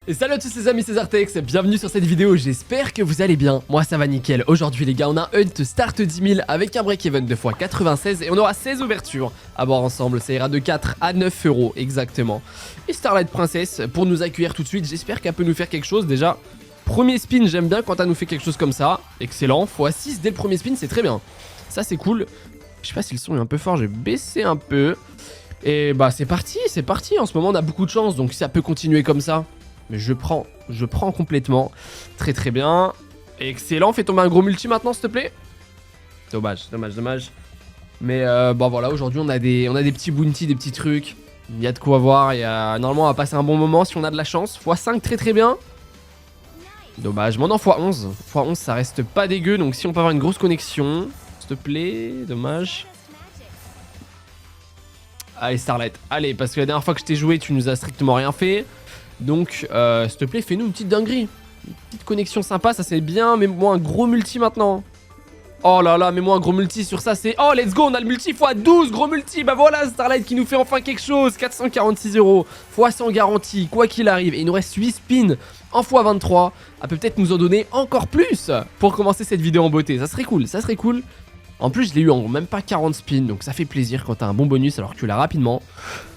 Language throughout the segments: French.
Et salut à tous les amis, c'est Zartex, bienvenue sur cette vidéo, j'espère que vous allez bien. Moi ça va nickel. Aujourd'hui les gars, on a un hunt start 10 000 avec un break-even de x96 et on aura 16 ouvertures à boire ensemble. Ça ira de 4 à 9 euros exactement. Et Starlight Princess pour nous accueillir tout de suite, j'espère qu'elle peut nous faire quelque chose. Déjà, premier spin, j'aime bien quand elle nous fait quelque chose comme ça. Excellent, x6 dès le premier spin, c'est très bien. Ça c'est cool. Je sais pas si le son est un peu fort, je vais baisser un peu. Et bah c'est parti. En ce moment on a beaucoup de chance, donc ça peut continuer comme ça. Mais je prends complètement. Très très bien. Excellent, fais tomber un gros multi maintenant s'il te plaît. Dommage. Mais bon voilà, aujourd'hui on a des petits bounty, des petits trucs. Il y a de quoi voir, normalement on va passer un bon moment si on a de la chance. x5 très très bien. Dommage, maintenant x11. x11 ça reste pas dégueu, donc si on peut avoir une grosse connexion, s'il te plaît, dommage. Allez Starlight, allez, parce que la dernière fois que je t'ai joué tu nous as strictement rien fait. Donc, s'il te plaît, fais-nous une petite dinguerie. Une petite connexion sympa, ça c'est bien. Mets-moi un gros multi maintenant. Oh là là, mets-moi un gros multi sur ça, c'est... Oh, let's go, on a le multi x12, gros multi. Bah voilà, Starlight qui nous fait enfin quelque chose. 446 euros, x100 garantie, quoi qu'il arrive. Et il nous reste 8 spins en x23. Elle peut peut-être nous en donner encore plus pour commencer cette vidéo en beauté. Ça serait cool, ça serait cool. En plus, je l'ai eu en même pas 40 spins, donc ça fait plaisir quand t'as un bon bonus alors que tu l'as rapidement.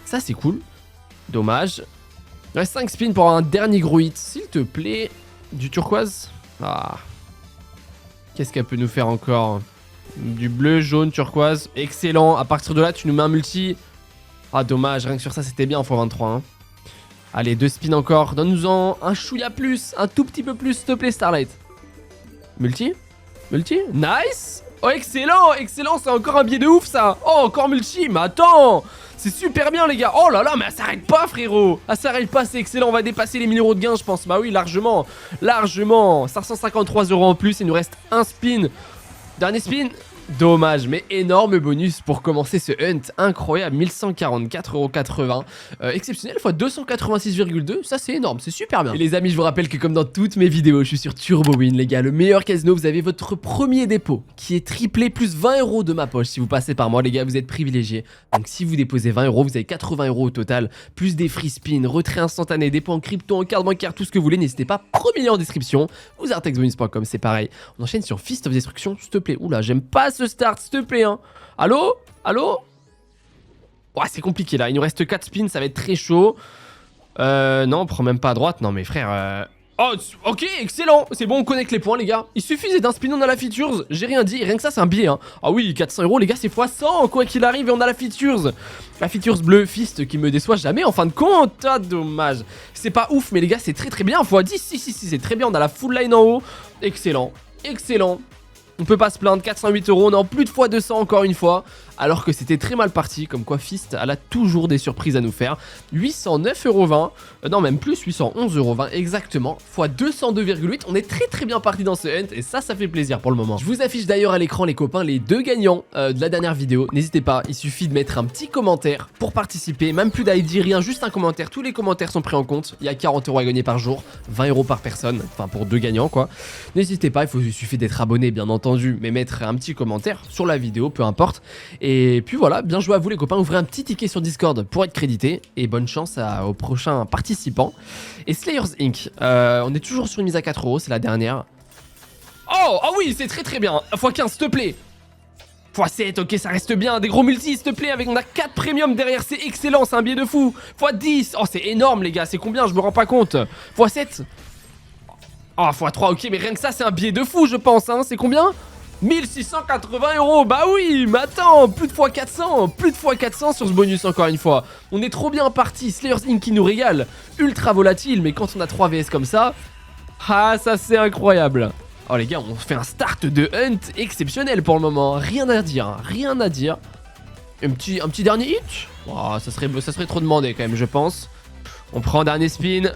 Ça, c'est cool. Dommage. Il reste 5 spins pour un dernier gros hit, s'il te plaît. Du turquoise. Ah. Qu'est-ce qu'elle peut nous faire encore? Du bleu, jaune, turquoise. Excellent. À partir de là, tu nous mets un multi. Ah, dommage. Rien que sur ça, c'était bien en x23. Hein. Allez, 2 spins encore. Donne-nous-en un chouïa plus. Un tout petit peu plus, s'il te plaît, Starlight. Multi. Nice. Oh, excellent. C'est encore un billet de ouf, ça. Oh, encore multi. Mais attends. C'est super bien les gars. Oh là là, mais elle s'arrête pas frérot. Elle s'arrête pas, c'est excellent. On va dépasser les 1000 euros de gain je pense. Bah oui, largement. 553 euros en plus. Il nous reste un spin. Dernier spin. Dommage, mais énorme bonus pour commencer ce hunt. Incroyable, 1144,80 €. Exceptionnel, fois 286,2. Ça c'est énorme, c'est super bien. Et les amis, je vous rappelle que comme dans toutes mes vidéos, je suis sur TurboWin les gars. Le meilleur casino, vous avez votre premier dépôt qui est triplé plus 20 € de ma poche. Si vous passez par moi les gars, vous êtes privilégiés. Donc si vous déposez 20 €, vous avez 80 € au total. Plus des free spins, retrait instantané, dépôt en crypto, en carte bancaire, tout ce que vous voulez. N'hésitez pas, premier lien en description. Ou zartexbonus.com, c'est pareil. On enchaîne sur Fist of Destruction, s'il te plaît. Oula, j'aime pas ce start, s'il te plaît, hein. Allô? Ouais, c'est compliqué là, il nous reste 4 spins, ça va être très chaud. Non, on prend même pas à droite. Non mais frère, Oh, ok, excellent. C'est bon, on connecte les points les gars. Il suffisait d'un spin, on a la features. J'ai rien dit, rien que ça c'est un billet hein. Ah oui, 400 € les gars, c'est x100 quoi qu'il arrive et on a la features. La features bleue, Fist qui me déçoit jamais en fin de compte. Ah, dommage. C'est pas ouf mais les gars, c'est très très bien. x10, si, c'est très bien, on a la full line en haut. Excellent. On peut pas se plaindre, 408 €, on est en plus de x200 encore une fois. Alors que c'était très mal parti, comme quoi Fist, elle a toujours des surprises à nous faire. 809,20 €, non même plus, 811,20 € exactement, x 202,8, on est très très bien parti dans ce hunt et ça fait plaisir pour le moment. Je vous affiche d'ailleurs à l'écran les copains, les deux gagnants de la dernière vidéo. N'hésitez pas, il suffit de mettre un petit commentaire pour participer, même plus d'ID, rien, juste un commentaire, tous les commentaires sont pris en compte. Il y a 40 € à gagner par jour, 20 € par personne, enfin pour deux gagnants quoi. N'hésitez pas, il suffit d'être abonné bien entendu, mais mettre un petit commentaire sur la vidéo, peu importe. Et puis voilà, bien joué à vous les copains, ouvrez un petit ticket sur Discord pour être crédité. Et bonne chance aux prochains participants. Et Slayers Inc, on est toujours sur une mise à 4 €, c'est la dernière. Oh, ah oui, c'est très très bien, x15 s'il te plaît. x7, ok, ça reste bien, des gros multis s'il te plaît, on a 4 premium derrière, c'est excellent, c'est un billet de fou. x10, oh c'est énorme les gars, c'est combien, je me rends pas compte. x7. Oh, x3, ok, mais rien que ça, c'est un billet de fou, je pense, hein, c'est combien? 1680 €, bah oui, mais attends, plus de x400 sur ce bonus encore une fois. On est trop bien parti, Slayers Inc qui nous régale, ultra volatile, mais quand on a 3 VS comme ça, ah ça c'est incroyable. Oh les gars, on fait un start de hunt exceptionnel pour le moment, rien à dire. Un petit dernier hit, oh, ça serait trop demandé quand même je pense. On prend un dernier spin.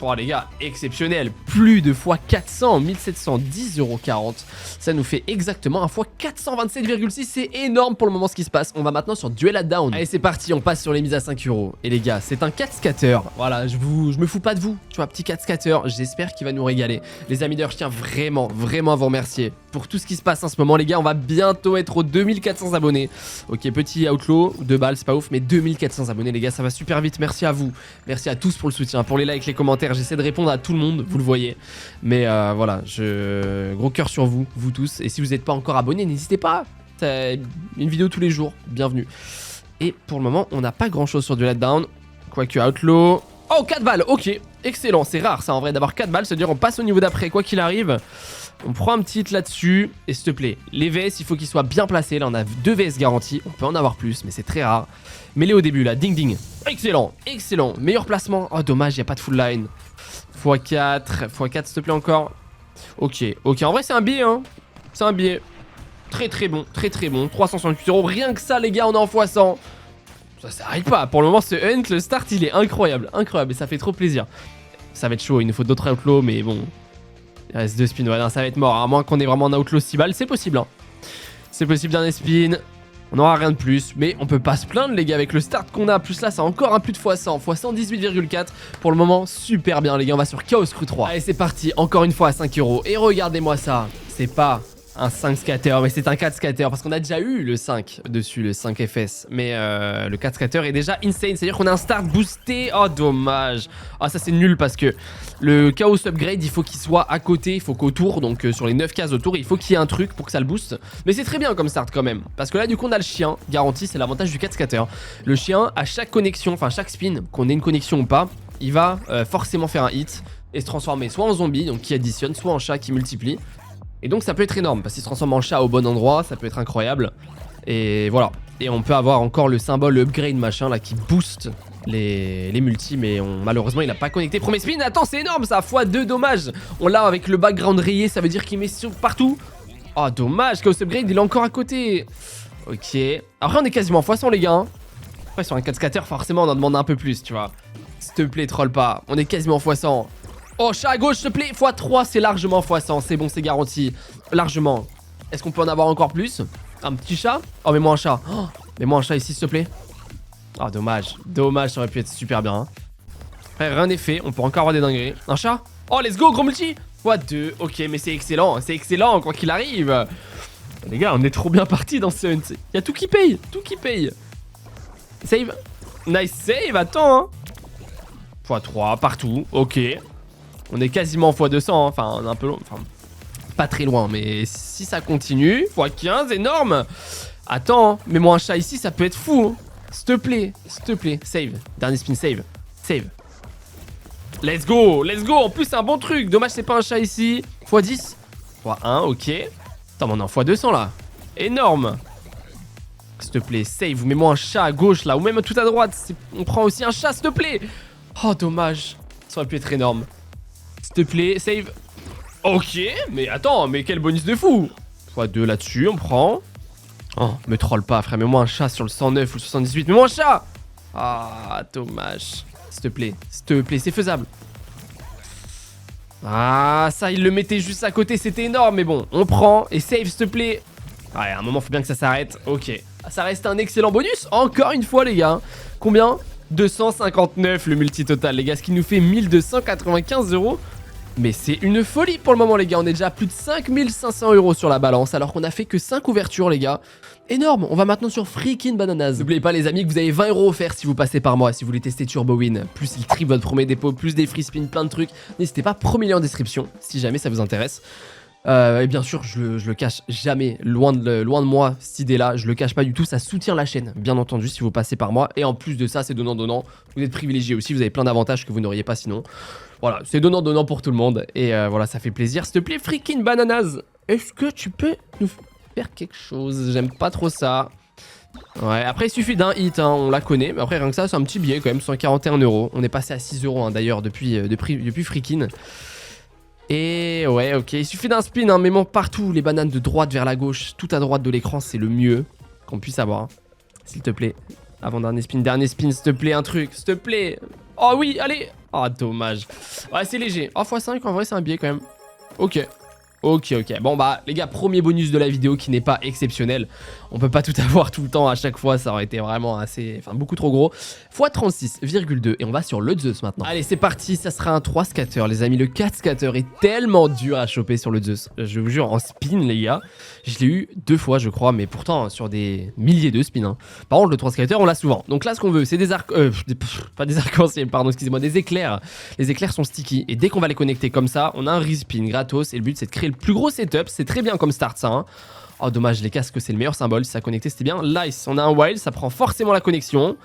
Oh les gars, exceptionnel, plus de x400, 1710,40 €. Ça nous fait exactement un x427,6, c'est énorme pour le moment ce qui se passe. On va maintenant sur Duel at Down. Allez c'est parti, on passe sur les mises à 5 €. Et les gars, c'est un 4 scatter. Voilà, je me fous pas de vous, tu vois, petit 4 scatter, j'espère qu'il va nous régaler. Les amis d'ailleurs, je tiens vraiment à vous remercier pour tout ce qui se passe en ce moment les gars. On va bientôt être aux 2400 abonnés. Ok, petit outlaw, 2 balles, c'est pas ouf, mais 2400 abonnés les gars, ça va super vite. Merci à vous, merci à tous pour le soutien, pour les likes, les commentaires. commentaires. J'essaie de répondre à tout le monde, vous le voyez. Mais voilà, gros cœur sur vous, vous tous. Et si vous n'êtes pas encore abonné, n'hésitez pas. C'est une vidéo tous les jours, bienvenue. Et pour le moment, on n'a pas grand chose sur du letdown. Quoique Outlaw. Oh, 4 balles, ok, excellent. C'est rare ça en vrai d'avoir 4 balles, c'est-à-dire on passe au niveau d'après, quoi qu'il arrive. On prend un petit hit là-dessus. Et s'il te plaît, les VS, il faut qu'ils soient bien placés. Là, on a 2 VS garantis. On peut en avoir plus, mais c'est très rare. Mets-les au début là, ding ding. Excellent, excellent. Meilleur placement. Oh, dommage, il n'y a pas de full line. x4, x4 s'il te plaît encore. Ok, ok, en vrai c'est un billet hein. C'est un billet. Très très bon, très très bon. 368 €, rien que ça les gars, on est en x100. Ça s'arrête pas, pour le moment ce hunt, le start il est incroyable. Incroyable, et ça fait trop plaisir. Ça va être chaud, il nous faut d'autres outlaws, mais bon. Il reste 2 spins, ouais, non, ça va être mort. À moins qu'on ait vraiment un outlaw 6 balles, c'est possible hein. C'est possible d'un spin. On n'aura rien de plus, mais on peut pas se plaindre les gars avec le start qu'on a. Plus là, c'est encore un plus de x100, x118,4. Pour le moment, super bien les gars, on va sur Chaos Crew 3. Allez, c'est parti, encore une fois à 5 €. Et regardez-moi ça, c'est pas un 5 scatter, mais c'est un 4 scatter. Parce qu'on a déjà eu le 5 dessus, le 5 FS. Mais le 4 scatter est déjà insane, c'est-à-dire qu'on a un start boosté. Oh, dommage. Ah, ça c'est nul parce que le Chaos Upgrade, il faut qu'il soit à côté, il faut qu'autour, donc sur les 9 cases autour, il faut qu'il y ait un truc pour que ça le booste. Mais c'est très bien comme start quand même. Parce que là, du coup, on a le chien, garanti, c'est l'avantage du 4 scatter. Le chien, à chaque connexion, enfin chaque spin, qu'on ait une connexion ou pas, il va forcément faire un hit et se transformer soit en zombie, donc qui additionne, soit en chat qui multiplie. Et donc ça peut être énorme, parce qu'il se transforme en chat au bon endroit, ça peut être incroyable. Et voilà. Et on peut avoir encore le symbole, le upgrade machin là, qui booste les multis, mais malheureusement il a pas connecté. Premier spin, attends, c'est énorme ça, x2, dommage. On l'a avec le background rayé, ça veut dire qu'il met sur partout. Oh, dommage, Chaos Upgrade, il est encore à côté. Ok. Après on est quasiment x100 les gars. Hein. Après sur un 4 scatter, forcément on en demande un peu plus, tu vois. S'il te plaît, troll pas. On est quasiment x100. Oh, chat à gauche, s'il te plaît. x3, c'est largement x100. C'est bon, c'est garanti. Largement. Est-ce qu'on peut en avoir encore plus? Un petit chat? Oh, mets-moi un chat. Oh, mets-moi un chat ici, s'il te plaît. Oh, dommage. Dommage, ça aurait pu être super bien. Hein. Après, rien n'est fait. On peut encore avoir des dingueries. Un chat? Oh, let's go, gros multi. x2. Ok, mais c'est excellent. C'est excellent, quoi qu'il arrive. Les gars, on est trop bien partis dans ce hunt. Il y a tout qui paye. Tout qui paye. Save. Nice save. Attends. Hein. x3, partout. Ok. On est quasiment x200, hein. Enfin, on est un peu loin, enfin, pas très loin, mais si ça continue, x15, énorme. Attends, mets-moi un chat ici, ça peut être fou. Hein. S'il te plaît, save. Dernier spin, save. Save. Let's go, en plus c'est un bon truc. Dommage c'est pas un chat ici. x10, x1, ok. Attends, mais on est en x200 là. Énorme. S'il te plaît, save, mets-moi un chat à gauche là, ou même tout à droite. On prend aussi un chat, s'il te plaît. Oh, dommage. Ça aurait pu être énorme. S'il te plaît, save. Ok, mais attends, mais quel bonus de fou. x2 là-dessus, on prend. Oh, me troll pas, frère. Mets-moi un chat sur le 109 ou le 78. Mets-moi un chat. Ah, dommage. S'il te plaît, c'est faisable. Ah, ça, il le mettait juste à côté, c'était énorme. Mais bon, on prend et save, s'il te plaît. Ouais, à un moment, faut bien que ça s'arrête. Ok. Ça reste un excellent bonus. Encore une fois, les gars. Combien? 259 le multi total, les gars. Ce qui nous fait 1295 €. Mais c'est une folie pour le moment les gars, on est déjà à plus de 5500 € sur la balance alors qu'on a fait que 5 ouvertures les gars. Énorme, on va maintenant sur Freaking Bananas. N'oubliez pas les amis que vous avez 20 € offerts si vous passez par moi, si vous voulez tester Turbo Win. Plus il triple votre premier dépôt, plus des free spins, plein de trucs. N'hésitez pas, premier lien en description si jamais ça vous intéresse. Et bien sûr, je le cache jamais, loin de moi, cette idée-là, je le cache pas du tout, ça soutient la chaîne, bien entendu, si vous passez par moi. Et en plus de ça, c'est donnant-donnant, vous êtes privilégié aussi, vous avez plein d'avantages que vous n'auriez pas sinon. Voilà, c'est donnant-donnant pour tout le monde, et voilà, ça fait plaisir. S'il te plaît, Freaking Bananas, est-ce que tu peux nous faire quelque chose? J'aime pas trop ça. Ouais, après il suffit d'un hit, hein, on la connaît, mais après rien que ça, c'est un petit billet quand même, 141 €. On est passé à 6 € hein, d'ailleurs depuis Freaking. Et ouais, ok, il suffit d'un spin, hein, mais bon, partout, les bananes de droite vers la gauche, tout à droite de l'écran, c'est le mieux qu'on puisse avoir. Hein. S'il te plaît, avant-dernier spin, s'il te plaît, un truc, s'il te plaît. Oh oui, allez. Oh, dommage. Ouais, c'est léger. Oh, x5, en vrai, c'est un billet quand même. Ok. Ok, ok. Bon bah les gars, premier bonus de la vidéo qui n'est pas exceptionnel. On peut pas tout avoir tout le temps à chaque fois, ça aurait été vraiment assez... Enfin beaucoup trop gros. Fois 36,2 et on va sur le Zeus maintenant. Allez c'est parti, ça sera un 3 scatter les amis. Le 4 scatter est tellement dur à choper sur le Zeus. Je vous jure, en spin les gars, je l'ai eu 2 fois je crois, mais pourtant sur des milliers de spins. Hein. Par contre le 3 scatter on l'a souvent. Donc là ce qu'on veut c'est des arcs... pas des arcs-en-ciel, pardon, excusez-moi, des éclairs. Les éclairs sont sticky et dès qu'on va les connecter comme ça, on a un respin gratos et le but c'est de créer le plus gros setup, c'est très bien comme start ça hein. Oh dommage les casques c'est le meilleur symbole, si ça connectait c'était bien. Lice, on a un wild, ça prend forcément la connexion.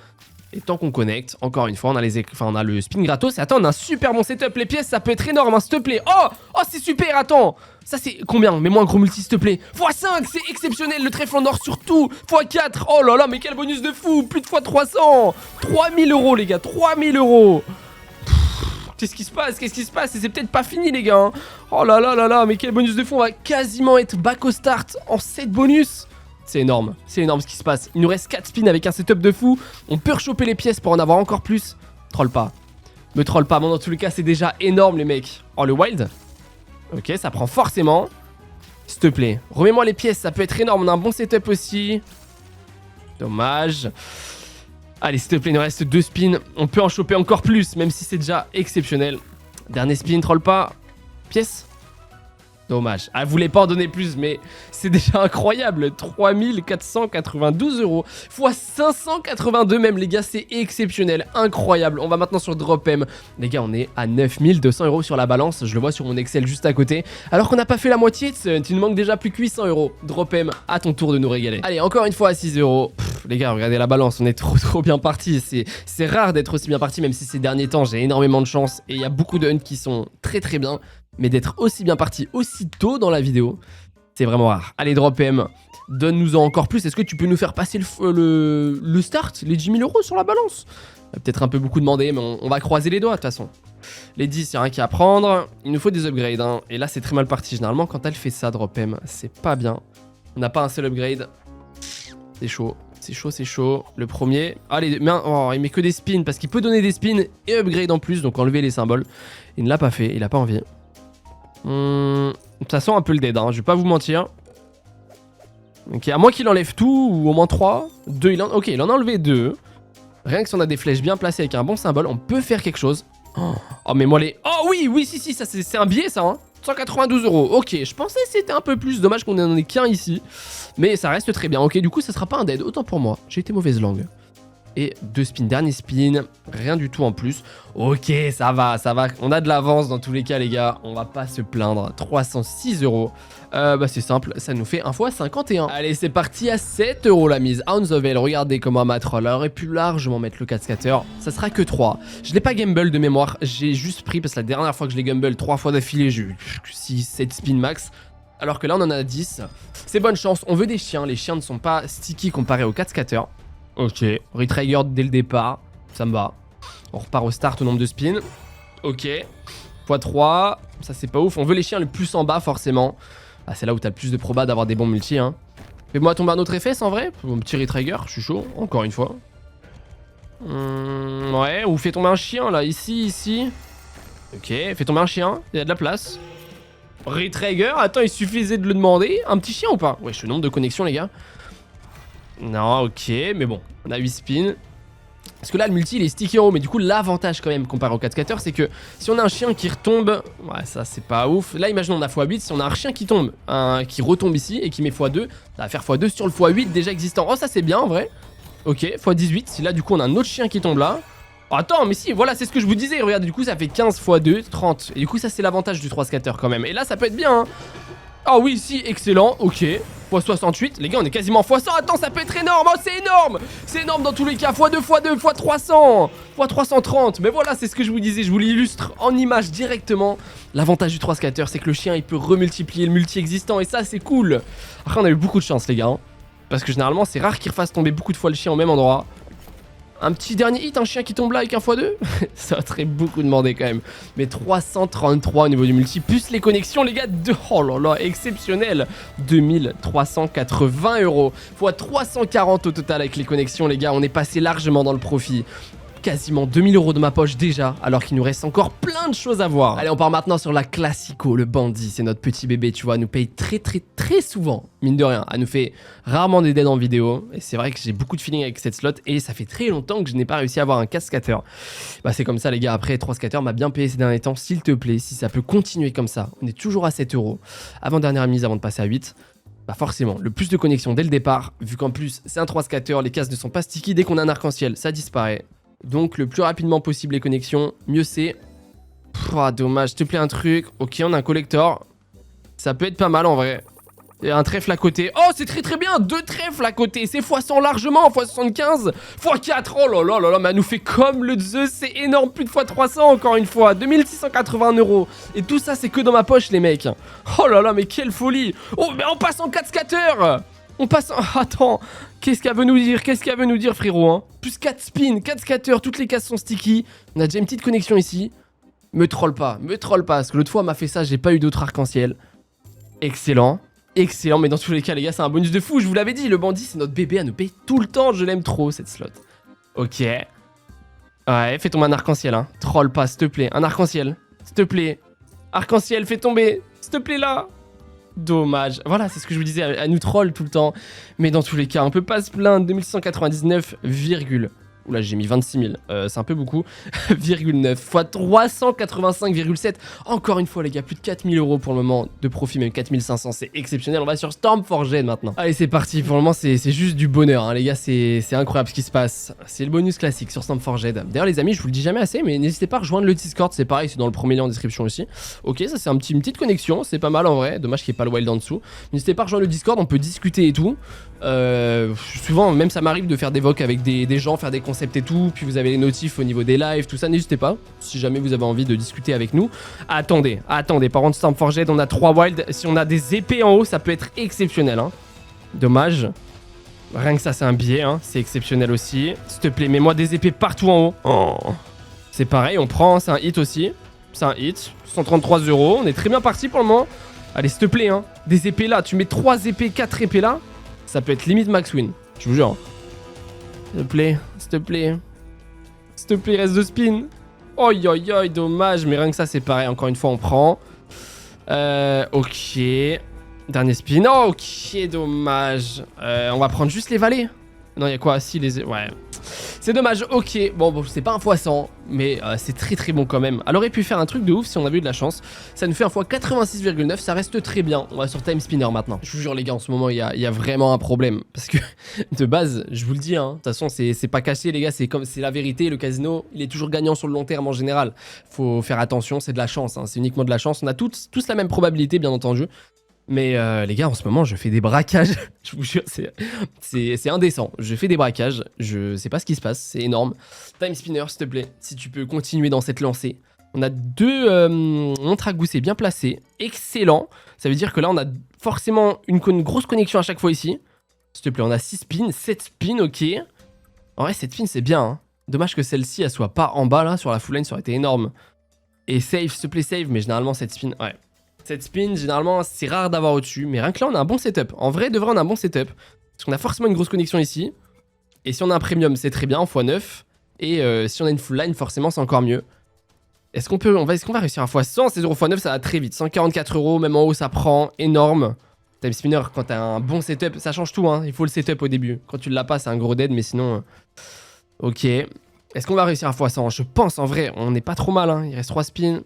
Et tant qu'on connecte, encore une fois on a on a le spin gratos. Et attends on a un super bon setup, les pièces ça peut être énorme hein, s'il te plaît. Oh c'est super, attends. Ça c'est combien? Mets-moi un gros multi s'il te plaît. x5 c'est exceptionnel, le trèfle en or surtout. x4, oh là là mais quel bonus de fou. Plus de x300. 3000 € les gars, 3000 €. Qu'est-ce qui se passe? Qu'est-ce qui se passe? Et c'est peut-être pas fini les gars hein. Oh là là là là, mais quel bonus de fou. On va quasiment être back au start en 7 bonus. C'est énorme ce qui se passe. Il nous reste 4 spins avec un setup de fou. On peut rechoper les pièces pour en avoir encore plus. Troll pas. Me troll pas, bon dans tous les cas c'est déjà énorme les mecs. Oh le wild. Ok ça prend forcément. S'il te plaît, remets-moi les pièces, ça peut être énorme. On a un bon setup aussi. Dommage. Allez, s'il te plaît, il nous reste 2 spins. On peut en choper encore plus, même si c'est déjà exceptionnel. Dernier spin, troll pas. Pièce. Dommage. Ah, elle voulait pas en donner plus, mais c'est déjà incroyable. 3492 €. Fois 582 même, les gars, c'est exceptionnel. Incroyable. On va maintenant sur Drop M. Les gars, on est à 9200 € sur la balance. Je le vois sur mon Excel juste à côté. Alors qu'on n'a pas fait la moitié de ce. Il nous manque déjà plus que 800 €. Drop M, à ton tour de nous régaler. Allez, encore une fois à 6 €. Les gars, regardez la balance. On est trop bien parti. C'est rare d'être aussi bien parti, même si ces derniers temps, j'ai énormément de chance. Et il y a beaucoup de hunts qui sont très bien. Mais d'être aussi bien parti aussi tôt dans la vidéo, c'est vraiment rare. Allez, Drop M, donne-nous-en encore plus. Est-ce que tu peux nous faire passer le start, les 10 000 € sur la balance? Peut-être un peu beaucoup demandé, mais on va croiser les doigts de toute façon. Les 10, il n'y a rien qu'à prendre. Il nous faut des upgrades. Hein. Et là, c'est très mal parti. Généralement, quand elle fait ça, Drop M, c'est pas bien. On n'a pas un seul upgrade. C'est chaud. C'est chaud, c'est chaud. Le premier. Allez, oh, il met que des spins parce qu'il peut donner des spins et upgrade en plus. Donc enlever les symboles. Il ne l'a pas fait. Il n'a pas envie. Ça sent un peu le dead, hein, je vais pas vous mentir. Ok, à moins qu'il enlève tout, ou au moins 3. 2, ok, il en a enlevé 2. Rien que si on a des flèches bien placées avec un bon symbole, on peut faire quelque chose. Oh, mais moi les... Oh oui, si, ça c'est un billet ça, hein. 192 €. Ok, je pensais que c'était un peu plus. Dommage qu'on en ait qu'un ici. Mais ça reste très bien. Ok, du coup, ça sera pas un dead. Autant pour moi. J'ai été mauvaise langue. Et 2 spins, dernier spin, rien du tout en plus. Ok, ça va. On a de l'avance dans tous les cas, les gars. On va pas se plaindre. 306 €. Bah c'est simple, ça nous fait 1 x 51. Allez, c'est parti à 7 € la mise. Hounds of Hell, regardez comment ma troll aurait pu largement mettre le 4 scatter. Ça sera que 3. Je l'ai pas gamble de mémoire. J'ai juste pris parce que la dernière fois que je l'ai gamble 3 fois d'affilée, j'ai eu 6-7 spins max. Alors que là, on en a 10. C'est bonne chance. On veut des chiens. Les chiens ne sont pas sticky comparé au 4 scatter. Ok, retrigger dès le départ, ça me va. On repart au start au nombre de spins. Ok, x3, ça c'est pas ouf. On veut les chiens le plus en bas forcément. Ah, c'est là où t'as le plus de proba d'avoir des bons multi. Hein. Fais-moi tomber un autre effet en vrai. Mon petit retrigger, je suis chaud, encore une fois. Ouais, ou fais tomber un chien là, ici. Ok, fais tomber un chien, il y a de la place. Retrigger, attends, il suffisait de le demander. Un petit chien ou pas? Ouais, je suis le nombre de connexions les gars. Non, ok, mais bon, on a 8 spins. Parce que là, le multi, il est sticky en haut. Mais du coup, l'avantage quand même, comparé au 4 scatter, c'est que si on a un chien qui retombe... Ouais, ça, c'est pas ouf. Là, imaginons, on a x8. Si on a un chien qui tombe, qui retombe ici et qui met x2, ça va faire x2 sur le x8 déjà existant. Oh, ça, c'est bien, en vrai. Ok, x18. Si là, du coup, on a un autre chien qui tombe là... Oh, attends, mais si, voilà, c'est ce que je vous disais. Regardez, du coup, ça fait 15 x2, 30. Et du coup, ça, c'est l'avantage du 3 scatter quand même. Et là, ça peut être bien, hein. Ah oui, si, excellent, ok. x68, les gars, on est quasiment x100. Attends, ça peut être énorme, oh, c'est énorme. C'est énorme dans tous les cas, x2, x2, x300, x330. Mais voilà, c'est ce que je vous disais, je vous l'illustre en image directement. L'avantage du 3 scatter, c'est que le chien, il peut remultiplier le multi existant. Et ça, c'est cool. Après, on a eu beaucoup de chance, les gars. Hein, parce que généralement, c'est rare qu'il refasse tomber beaucoup de fois le chien au même endroit. Un petit dernier hit, un chien qui tombe là avec un x2. Ça serait beaucoup demandé quand même. Mais 333 au niveau du multi. Plus les connexions, les gars. Oh là là, exceptionnel. 2380 €. Fois 340 au total avec les connexions, les gars. On est passé largement dans le profit. quasiment 2000 € de ma poche déjà, alors qu'il nous reste encore plein de choses à voir. Allez, on part maintenant sur la classico, le bandit. C'est notre petit bébé, tu vois, elle nous paye très souvent, mine de rien. Elle nous fait rarement des dead en vidéo, et c'est vrai que j'ai beaucoup de feeling avec cette slot, et ça fait très longtemps que je n'ai pas réussi à avoir un casse scatter. Bah c'est comme ça les gars, après 3 scatters m'a bien payé ces derniers temps, s'il te plaît, si ça peut continuer comme ça. On est toujours à 7 €, avant dernière mise avant de passer à 8. Bah forcément, le plus de connexion dès le départ, vu qu'en plus c'est un 3 scatter, les cases ne sont pas sticky, dès qu'on a un arc-en-ciel, ça disparaît. Donc le plus rapidement possible les connexions, mieux c'est. Ah dommage, s'il te plaît un truc. Ok, on a un collector. Ça peut être pas mal en vrai. Et un trèfle à côté. Oh, c'est très bien, 2 trèfles à côté. C'est x100 largement, x75, x4. Oh là là, mais elle nous fait comme le Zeus, c'est énorme. Plus de x300 encore une fois. 2681 €. Et tout ça, c'est que dans ma poche, les mecs. Oh là là, mais quelle folie. Oh, mais on passe en 4 scatters. On passe en... Attends, qu'est-ce qu'elle veut nous dire? Qu'est-ce qu'elle veut nous dire, frérot, hein? Plus 4 spins, 4 scatters, toutes les cases sont sticky. On a déjà une petite connexion ici. Me troll pas, parce que l'autre fois, elle m'a fait ça, j'ai pas eu d'autre arc-en-ciel. Excellent. Excellent, mais dans tous les cas, les gars, c'est un bonus de fou. Je vous l'avais dit, le bandit, c'est notre bébé à nous payer tout le temps. Je l'aime trop, cette slot. Ok. Ouais, fais tomber un arc-en-ciel, hein. Troll pas, s'il te plaît. Un arc-en-ciel, s'il te plaît. Arc-en-ciel, fais tomber. S'il te plaît, là. Dommage. Voilà, c'est ce que je vous disais. Elle nous troll tout le temps. Mais dans tous les cas, on peut pas se plaindre. 2699, Oula, j'ai mis 26 000, c'est un peu beaucoup. 9 fois 385,7. Encore une fois, les gars, plus de 4000 € pour le moment de profit, même 4500, c'est exceptionnel. On va sur Stormforged maintenant. Allez, c'est parti. Pour le moment, c'est juste du bonheur, hein, les gars. C'est incroyable ce qui se passe. C'est le bonus classique sur Stormforged. D'ailleurs, les amis, je vous le dis jamais assez, mais n'hésitez pas à rejoindre le Discord. C'est pareil, c'est dans le premier lien en description aussi. Ok, ça, c'est une petite connexion. C'est pas mal en vrai. Dommage qu'il n'y ait pas le wild en dessous. N'hésitez pas à rejoindre le Discord. On peut discuter et tout. Souvent, même ça m'arrive de faire des vocs avec des gens, faire des concepts et tout, puis vous avez les notifs au niveau des lives, tout ça, n'hésitez pas, si jamais vous avez envie de discuter avec nous. Attendez, par contre, Stormforged, on a 3 wild, si on a des épées en haut, ça peut être exceptionnel, hein. Dommage. Rien que ça, c'est un biais, hein, c'est exceptionnel aussi. S'il te plaît, mets-moi des épées partout en haut. Oh. C'est pareil, on prend, c'est un hit aussi, c'est un hit, 133 €, on est très bien parti pour le moment. Allez, s'il te plaît, hein, des épées là, tu mets 3 épées, 4 épées là, ça peut être limite max win, je vous jure. S'il te plaît, s'il te plaît. S'il te plaît, reste de spin. Oi, dommage. Mais rien que ça, c'est pareil. Encore une fois, on prend. Ok. Dernier spin. Oh, ok, dommage. On va prendre juste les valets. Non, il y a quoi? Si, les... Ouais. C'est dommage, ok. Bon, c'est pas un x100, mais c'est très bon quand même. Elle aurait pu faire un truc de ouf si on avait eu de la chance. Ça nous fait un x 86,9, ça reste très bien. On va sur Time Spinner maintenant. Je vous jure les gars, en ce moment, il y a vraiment un problème. Parce que, de base, je vous le dis, hein, de toute façon, c'est pas caché les gars, c'est la vérité. Le casino, il est toujours gagnant sur le long terme en général. Faut faire attention, c'est de la chance, hein, c'est uniquement de la chance. On a tous la même probabilité, bien entendu. Mais les gars, en ce moment, je fais des braquages. Je vous jure, c'est indécent. Je fais des braquages. Je sais pas ce qui se passe. C'est énorme. Time Spinner, s'il te plaît. Si tu peux continuer dans cette lancée. On a 2 montres à gousset bien placées. Excellent. Ça veut dire que là, on a forcément une grosse connexion à chaque fois ici. S'il te plaît, on a 6 spins, 7 spins, ok. En vrai, 7 spins, c'est bien. Hein. Dommage que celle-ci, elle soit pas en bas, là, sur la full line. Ça aurait été énorme. Et save, s'il te plaît, save. Mais généralement, 7 spins, ouais. Cette spin, généralement, c'est rare d'avoir au-dessus. Mais rien que là, on a un bon setup. En vrai, de vrai, on a un bon setup. Parce qu'on a forcément une grosse connexion ici. Et si on a un premium, c'est très bien, en x9. Et si on a une full line, forcément, c'est encore mieux. Est-ce qu'on va réussir un x100? Ces 0 x9, ça va très vite. 144 €, même en haut, ça prend. Énorme. Time Spinner, quand t'as un bon setup, ça change tout, hein. Il faut le setup au début. Quand tu l'as pas, c'est un gros dead, mais sinon... Ok. Est-ce qu'on va réussir un x100? Je pense, en vrai, on n'est pas trop mal, hein. Il reste 3 spins.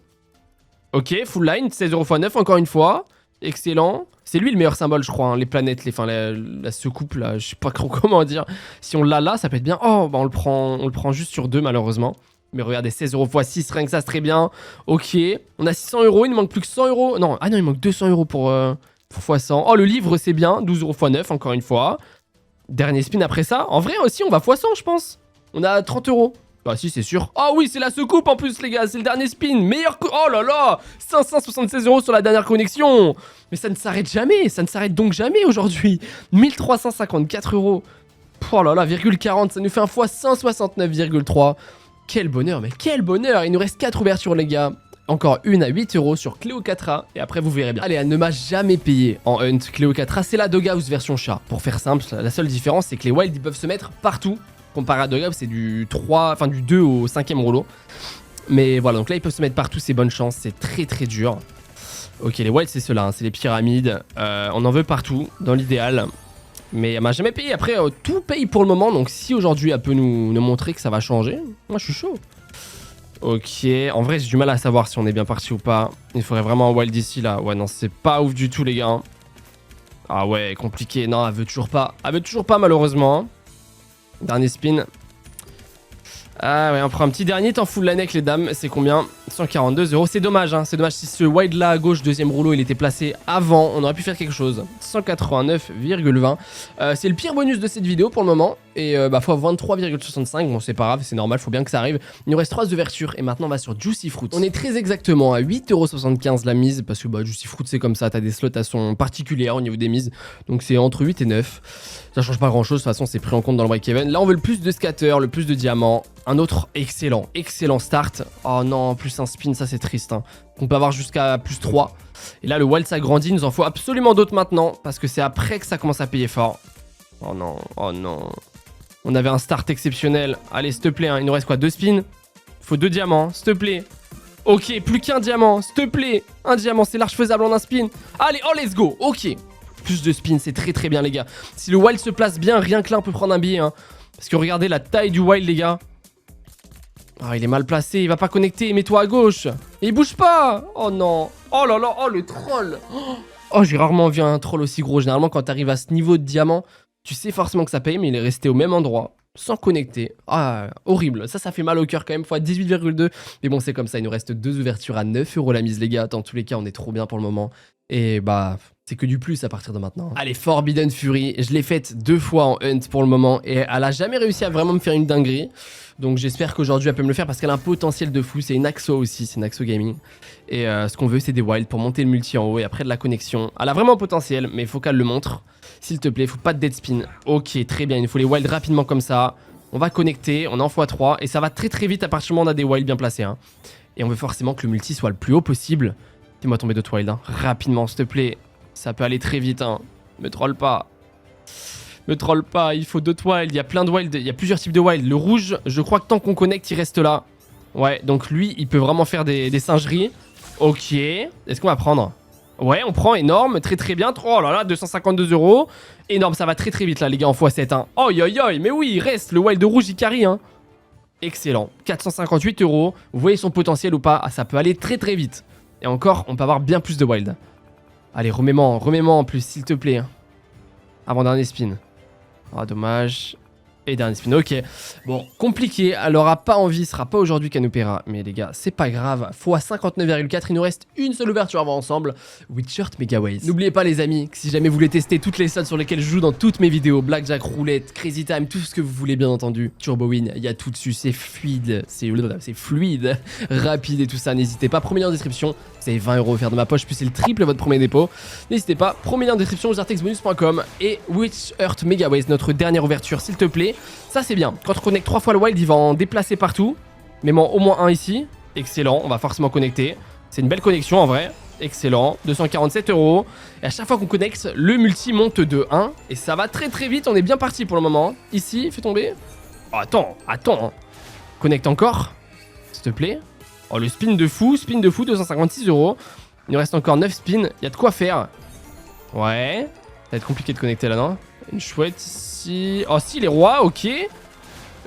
Ok, full line, 16 € x 9, encore une fois. Excellent. C'est lui le meilleur symbole, je crois, hein, les planètes, la secoupe, là, je sais pas trop comment dire. Si on l'a là, ça peut être bien. Oh, bah on le prend juste sur 2, malheureusement. Mais regardez, 16 € x 6, rien que ça, c'est très bien. Ok, on a 600 €, il ne manque plus que 100 €. Non, il manque 200 € pour x100. Oh, le livre, c'est bien, 12 € x 9, encore une fois. Dernier spin après ça. En vrai, aussi, on va x100, je pense. On a 30 €. Bah si, c'est sûr. Oh oui, c'est la secoupe en plus, les gars. C'est le dernier spin. Oh là là, 576 € sur la dernière connexion. Mais ça ne s'arrête jamais. Ça ne s'arrête donc jamais aujourd'hui. 1354 €. Oh là là, 40. Ça nous fait un fois 169,3. Quel bonheur, mais quel bonheur. Il nous reste 4 ouvertures, les gars. Encore une à 8 € sur Cléocatra. Et après, vous verrez bien. Allez, elle ne m'a jamais payé en Hunt. Cléocatra, c'est la Doghouse version chat. Pour faire simple, la seule différence, c'est que les wilds, ils peuvent se mettre partout. Comparé à Dogab, c'est du 3, enfin du 2 au 5e rouleau. Mais voilà, donc là, ils peuvent se mettre partout, c'est bonne chance. C'est très très dur. Ok, les wilds, c'est ceux-là, hein, c'est les pyramides. On en veut partout, dans l'idéal. Mais elle m'a jamais payé. Après, tout paye pour le moment. Donc si aujourd'hui, elle peut nous montrer que ça va changer, moi, je suis chaud. Ok, en vrai, j'ai du mal à savoir si on est bien parti ou pas. Il faudrait vraiment un wild ici, là. Ouais, non, c'est pas ouf du tout, les gars. Ah ouais, compliqué. Non, elle veut toujours pas. Elle veut toujours pas, malheureusement. Dernier spin. Ah ouais, on prend un petit dernier, t'en fous de l'année avec les dames. C'est combien? 142 €. C'est dommage, hein. C'est dommage. Si ce wild là à gauche, deuxième rouleau, il était placé avant, on aurait pu faire quelque chose. 189,20. C'est le pire bonus de cette vidéo pour le moment. Et bah, faut 23,65. Bon, c'est pas grave, c'est normal, faut bien que ça arrive. Il nous reste 3 ouvertures. Et maintenant, on va sur Juicy Fruit. On est très exactement à 8,75 € la mise. Parce que bah, Juicy Fruit, c'est comme ça. T'as des slots à son particulières au niveau des mises. Donc, c'est entre 8 et 9. Ça change pas grand chose. De toute façon, c'est pris en compte dans le break-even. Là, on veut le plus de scatter, le plus de diamants. Un autre excellent start. Oh non, plus un spin, ça c'est triste. Hein. On peut avoir jusqu'à plus 3. Et là, le wild s'agrandit. Il nous en faut absolument d'autres maintenant. Parce que c'est après que ça commence à payer fort. Oh non, oh non. On avait un start exceptionnel. Allez, s'il te plaît, hein. Il nous reste quoi? 2 spins? Faut 2 diamants, s'il te plaît. Ok, plus qu'un diamant, s'il te plaît. Un diamant, c'est large faisable en un spin. Allez, oh, let's go. Ok. Plus de spins, c'est très très bien, les gars. Si le wild se place bien, rien que là, on peut prendre un billet. Hein. Parce que regardez la taille du wild, les gars. Ah, il est mal placé, il va pas connecter. Mets-toi à gauche. Et il bouge pas. Oh non. Oh là là, oh le troll. Oh, j'ai rarement vu un troll aussi gros. Généralement, quand t'arrives à ce niveau de diamant, tu sais forcément que ça paye, mais il est resté au même endroit, sans connecter. Ah, horrible. Ça fait mal au cœur quand même, fois 18,2. Mais bon, c'est comme ça, il nous reste 2 ouvertures à 9 € la mise, les gars. Dans tous les cas, on est trop bien pour le moment. Et bah, c'est que du plus à partir de maintenant. Allez, Forbidden Fury, je l'ai faite 2 fois en hunt pour le moment. Et elle a jamais réussi à vraiment me faire une dinguerie. Donc j'espère qu'aujourd'hui elle peut me le faire parce qu'elle a un potentiel de fou. C'est une Axo aussi, c'est une Axo Gaming. Et ce qu'on veut, c'est des wilds pour monter le multi en haut et après de la connexion. Elle a vraiment un potentiel, mais il faut qu'elle le montre. S'il te plaît, faut pas de dead spin. Ok, très bien, il nous faut les wilds rapidement comme ça. On va connecter, on est en x3 et ça va très très vite à partir du moment où on a des wilds bien placés. Hein. Et on veut forcément que le multi soit le plus haut possible. Dis-moi tomber d'autres wilds, hein. Rapidement, s'il te plaît. Ça peut aller très vite, hein. Me troll pas. Me troll pas, il faut d'autres wilds. Il y a plein de wilds, il y a plusieurs types de wilds. Le rouge, je crois que tant qu'on connecte, il reste là. Ouais, donc lui, il peut vraiment faire des singeries. Ok, est-ce qu'on va prendre? Ouais, on prend, énorme, très très bien. Oh là là, 252 €. Énorme, ça va très très vite là, les gars, en x7. Hein. Oh yo yo, mais oui, il reste. Le wild rouge, il carry. Hein. Excellent. 458 €. Vous voyez son potentiel ou pas? Ah, ça peut aller très très vite. Et encore, on peut avoir bien plus de wild. Allez, remets-moi en plus, s'il te plaît. Avant-dernier spin. Ah, dommage. Et dernier spin, ok. Bon, compliqué. Elle aura pas envie, ce sera pas aujourd'hui qu'elle nous paiera. Mais les gars, c'est pas grave. Fois 59,4, il nous reste une seule ouverture à voir ensemble. Witchheart Megaways. N'oubliez pas, les amis, que si jamais vous voulez tester toutes les slots sur lesquelles je joue dans toutes mes vidéos, Blackjack, Roulette, Crazy Time, tout ce que vous voulez, bien entendu, Turbo Win, il y a tout dessus. C'est fluide. C'est fluide, rapide et tout ça. N'hésitez pas. Premier lien en description. C'est 20 € offerts de ma poche, plus c'est le triple votre premier dépôt. N'hésitez pas. Premier lien en description, zartexbonus.com et Witchheart Megaways, notre dernière ouverture, s'il te plaît. Ça c'est bien, quand on connecte 3 fois le wild, il va en déplacer partout. Mais bon, au moins un ici, excellent, on va forcément connecter. C'est une belle connexion en vrai, excellent, 247 €. Et à chaque fois qu'on connecte, le multi monte de 1. Et ça va très très vite, on est bien parti pour le moment. Ici, fais tomber. Oh, attends. Connecte encore, s'il te plaît. Oh, le spin de fou, 256 €. Il nous reste encore 9 spins, il y a de quoi faire. Ouais, ça va être compliqué de connecter là, non? Une chouette ici. Oh si, les rois, ok.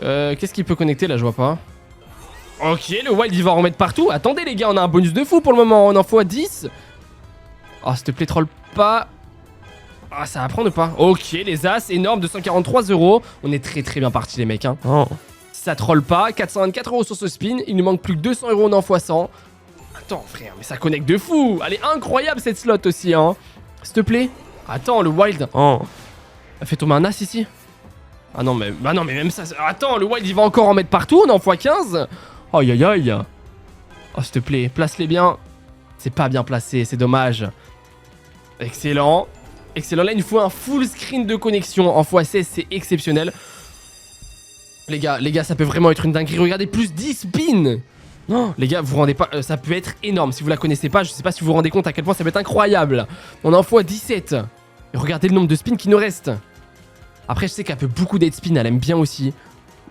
Qu'est-ce qu'il peut connecter là, je vois pas. Ok, le wild il va en remettre partout. Attendez les gars, on a un bonus de fou pour le moment. On en faut à 10. Oh, s'il te plaît, troll pas. Ah, ça va prendre ou pas? Ok, les as, énorme, 243 €. On est très très bien parti les mecs. Hein. Oh. Ça troll pas, 424 € sur ce spin. Il nous manque plus que 200 €, on en fois 100. Attends frère, mais ça connecte de fou. Elle est incroyable cette slot aussi. Hein. S'il te plaît. Attends, le wild. Oh. Elle fait tomber un as ici. Ah non, mais bah non, mais même ça. Attends, le wild il va encore en mettre partout. On est en x15. Aïe aïe aïe. Oh, s'il te plaît, place-les bien. C'est pas bien placé, c'est dommage. Excellent. Excellent. Là, il nous faut un full screen de connexion en x16. C'est exceptionnel. Les gars, ça peut vraiment être une dinguerie. Regardez, plus 10 spins. Non, les gars, vous vous rendez pas. Ça peut être énorme. Si vous la connaissez pas, je sais pas si vous vous rendez compte à quel point ça peut être incroyable. On est en x17. Et regardez le nombre de spins qui nous reste. Après, je sais qu'elle peut beaucoup d'head spin, elle aime bien aussi.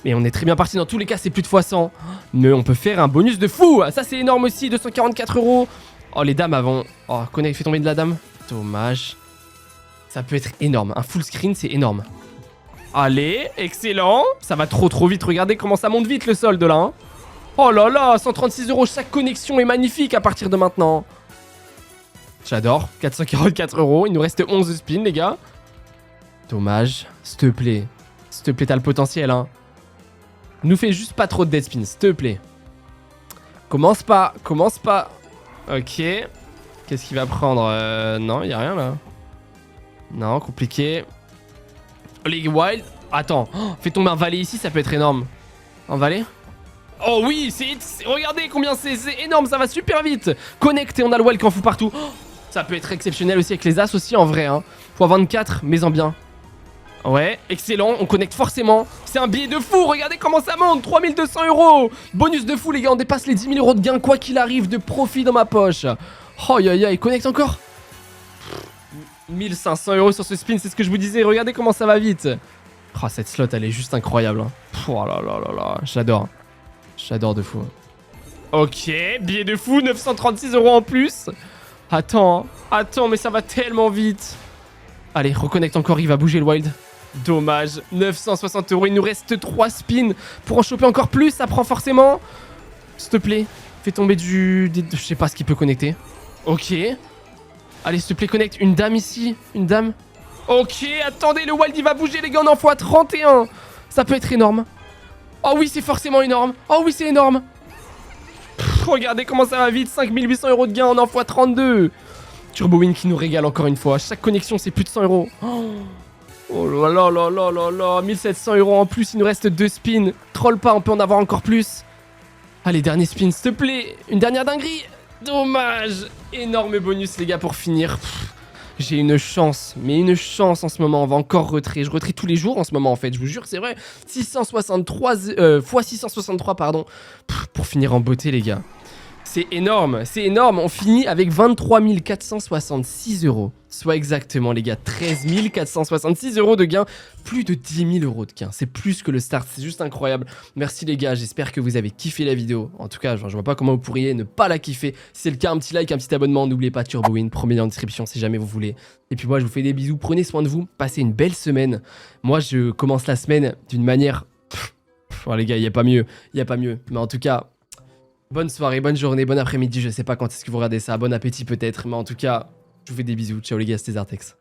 Mais on est très bien parti. Dans tous les cas, c'est plus de x100. Mais on peut faire un bonus de fou. Ça, c'est énorme aussi. 244 €. Oh, les dames avant. Oh, Connect fait tomber de la dame. Dommage. Ça peut être énorme. Un full screen, c'est énorme. Allez, excellent. Ça va trop vite. Regardez comment ça monte vite le solde là. Hein. Oh là là, 136 €. Chaque connexion est magnifique à partir de maintenant. J'adore. 444 €. Il nous reste 11 spins, les gars. Dommage. S'il te plaît. S'il te plaît, t'as le potentiel, hein. Nous fais juste pas trop de dead spins, s'il te plaît. Commence pas. Ok. Qu'est-ce qu'il va prendre? Non, y a rien là. Non, compliqué. Les wild. Attends, fais tomber un valet ici, ça peut être énorme. Un valet? Oh oui, regardez combien c'est énorme, ça va super vite. Connect et on a le wild qui en fout partout. Ça peut être exceptionnel aussi avec les as aussi en vrai. Hein. x24, mais en bien. Ouais, excellent, on connecte forcément. C'est un billet de fou, regardez comment ça monte. 3200 €. Bonus de fou les gars, on dépasse les 10 000 € de gains quoi qu'il arrive, de profit dans ma poche. Oh ya ya, il connecte encore. 1500 € sur ce spin, c'est ce que je vous disais. Regardez comment ça va vite. Oh, cette slot, elle est juste incroyable. Hein. Oh là là là là, j'adore. J'adore de fou. Ok, billet de fou, 936 € en plus. Attends, mais ça va tellement vite. Allez, reconnecte encore, il va bouger le wild. Dommage, 960 €. Il nous reste 3 spins. Pour en choper encore plus, ça prend forcément. S'il te plaît, fais tomber je sais pas ce qu'il peut connecter. Ok. Allez, s'il te plaît, connecte. Une dame ici. Une dame. Ok, attendez, le wild, il va bouger, les gars. On en fois 31. Ça peut être énorme. Oh oui, c'est forcément énorme. Oh oui, c'est énorme. Regardez comment ça va vite. 5800 € de gain, on en fois 32. Turbo Win qui nous régale encore une fois. Chaque connexion, c'est plus de 100 €. Oh là là là là là là. 1700 € en plus. Il nous reste 2 spins. Troll pas, on peut en avoir encore plus. Allez, dernier spin, s'il te plaît. Une dernière dinguerie. Dommage. Énorme bonus, les gars, pour finir. J'ai une chance, mais une chance en ce moment. On va encore retrait. Je retrais tous les jours en ce moment, en fait. Je vous jure, c'est vrai. 663 fois 663, pardon. Pour finir en beauté, les gars. C'est énorme, c'est énorme. On finit avec 23 466 €. Soit exactement, les gars, 13 466 € de gains. Plus de 10 000 € de gains. C'est plus que le start, c'est juste incroyable. Merci les gars, j'espère que vous avez kiffé la vidéo. En tout cas, je vois pas comment vous pourriez ne pas la kiffer. Si c'est le cas, un petit like, un petit abonnement. N'oubliez pas Turbo Win, premier lien en description si jamais vous voulez. Et puis moi, je vous fais des bisous. Prenez soin de vous, passez une belle semaine. Moi, je commence la semaine d'une manière... Oh, les gars, il n'y a pas mieux. Il n'y a pas mieux. Mais en tout cas... Bonne soirée, bonne journée, bon après-midi, je sais pas quand est-ce que vous regardez ça, bon appétit peut-être, mais en tout cas, je vous fais des bisous, ciao les gars, c'était Zartex.